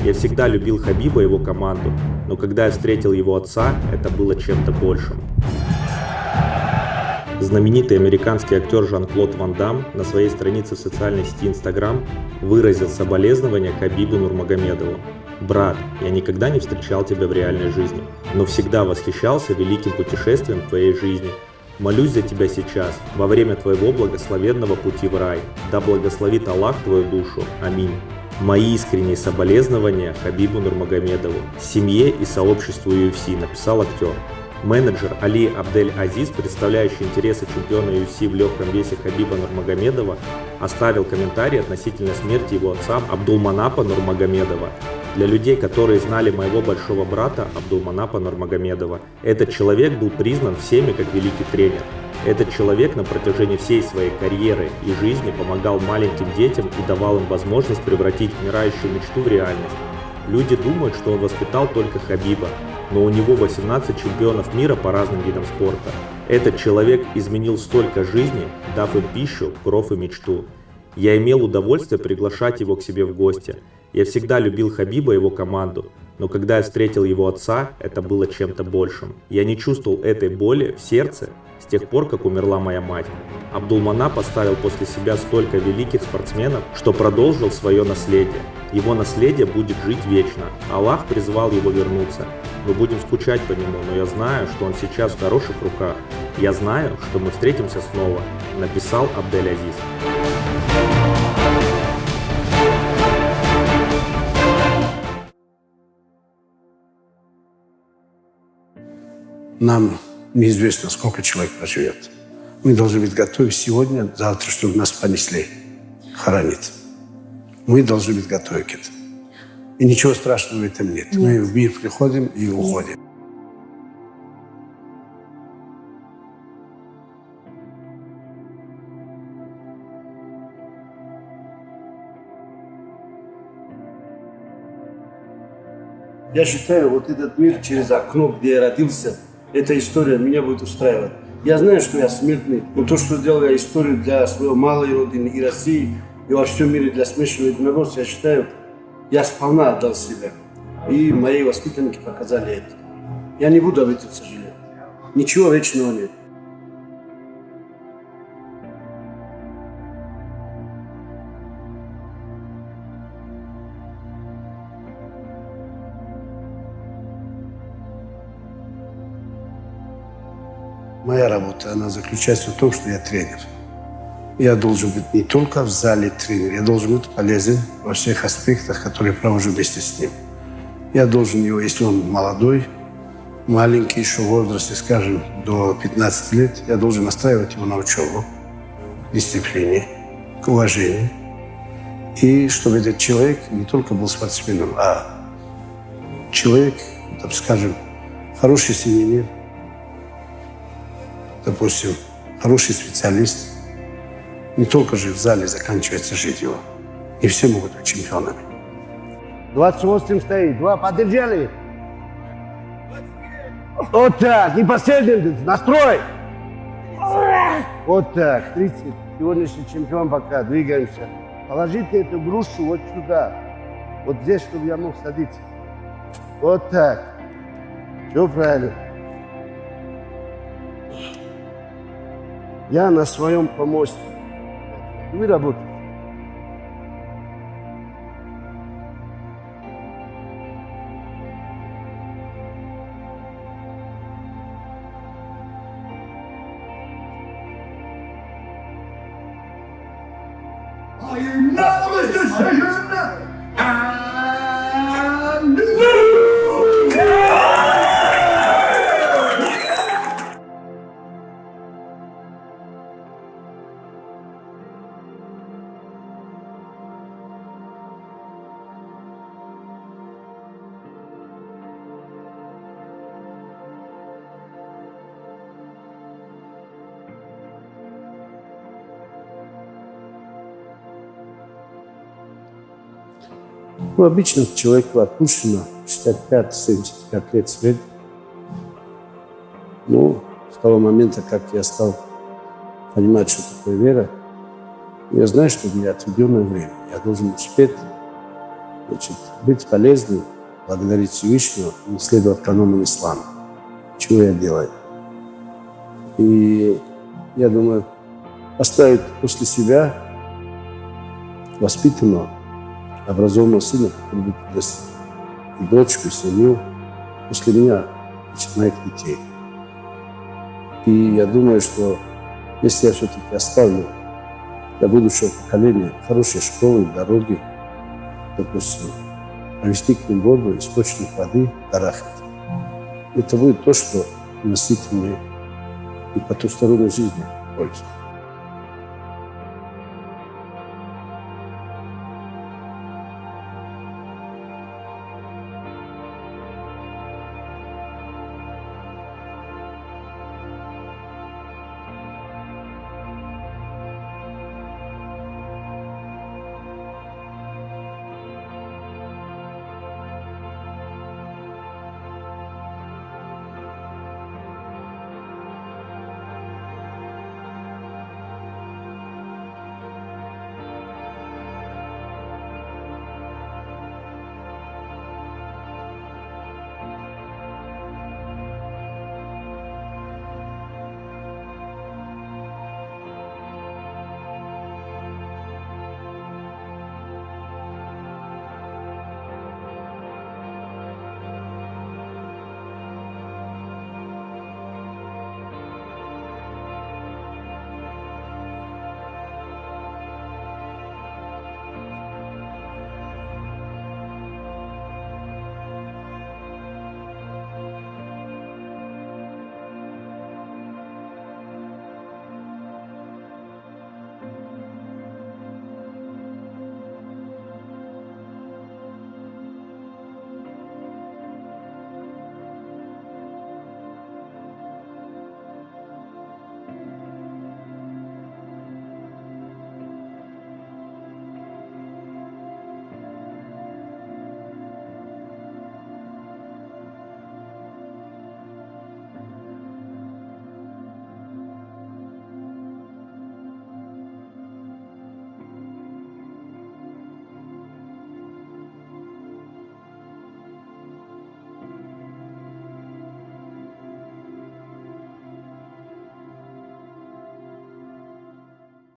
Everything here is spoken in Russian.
Я всегда любил Хабиба и его команду, но когда я встретил его отца, это было чем-то большим. Знаменитый американский актер Жан-Клод Ван Дамм на своей странице в социальной сети Instagram выразил соболезнования Хабибу Нурмагомедову. «Брат, я никогда не встречал тебя в реальной жизни, но всегда восхищался великим путешествием в твоей жизни. Молюсь за тебя сейчас, во время твоего благословенного пути в рай. Да благословит Аллах твою душу. Аминь». Мои искренние соболезнования Хабибу Нурмагомедову, семье и сообществу UFC, написал актер. Менеджер Али Абдель-Азиз, представляющий интересы чемпиона UFC в легком весе Хабиба Нурмагомедова, оставил комментарий относительно смерти его отца Абдулманапа Нурмагомедова. Для людей, которые знали моего большого брата Абдулманапа Нурмагомедова, этот человек был признан всеми как великий тренер. Этот человек на протяжении всей своей карьеры и жизни помогал маленьким детям и давал им возможность превратить умирающую мечту в реальность. Люди думают, что он воспитал только Хабиба, но у него 18 чемпионов мира по разным видам спорта. Этот человек изменил столько жизней, дав им пищу, кровь и мечту. Я имел удовольствие приглашать его к себе в гости. Я всегда любил Хабиба и его команду, но когда я встретил его отца, это было чем-то большим. Я не чувствовал этой боли в сердце с тех пор, как умерла моя мать. Абдулманап поставил после себя столько великих спортсменов, что продолжил свое наследие. Его наследие будет жить вечно. Аллах призвал его вернуться. Мы будем скучать по нему, но я знаю, что он сейчас в хороших руках. Я знаю, что мы встретимся снова, написал Абдель-Азиз. Нам неизвестно, сколько человек проживет. Мы должны быть готовы сегодня, завтра, чтобы нас понесли, хоронить. Мы должны быть готовы к этому. И ничего страшного в этом нет. Мы в мир приходим и уходим. Я считаю, вот этот мир через окно, где я родился, эта история меня будет устраивать. Я знаю, что я смертный, но то, что сделал я историю для своей малой родины и России, и во всем мире для смешанного единоборства, я считаю, я сполна отдал себя. И мои воспитанники показали это. Я не буду об этом сожалеть. Ничего вечного нет. Моя работа, она заключается в том, что я тренер. Я должен быть не только в зале тренер, я должен быть полезен во всех аспектах, которые провожу вместе с ним. Я должен его, если он молодой, маленький, еще в возрасте, скажем, до 15 лет, я должен настраивать его на учебу, к дисциплине, к уважению. И чтобы этот человек не только был спортсменом, а человек, так скажем, хороший семьянин, допустим, хороший специалист. Не только же в зале заканчивается жизнь его. Не все могут быть чемпионами. 28 стоит, 2 поддержали. Вот так, не последний, настрой. Вот так, 30. Сегодняшний чемпион пока, двигаемся. Положите эту грушу вот сюда. Вот здесь, чтобы я мог садиться. Вот так. Все правильно. Я на своем помосте. Вы работаете. Are you not with the decision? Ну, обычно человеку отпущено 65-75 лет средь. Ну, с того момента, как я стал понимать, что такое вера, я знаю, что у меня отведенное время. Я должен успеть Значит, быть полезным, благодарить Всевышнего и следовать канонам ислама. Чего я делаю? И я думаю, оставить после себя воспитанного, образованного сына, который будет даст и дочку, и семью, после меня, значит, моих детей. И я думаю, что если я все-таки оставлю для будущего поколения хорошие школы, дороги, допустим, провести к ним воду, источник воды, дарахат, это будет то, что носит мне и потусторонней жизни пользу.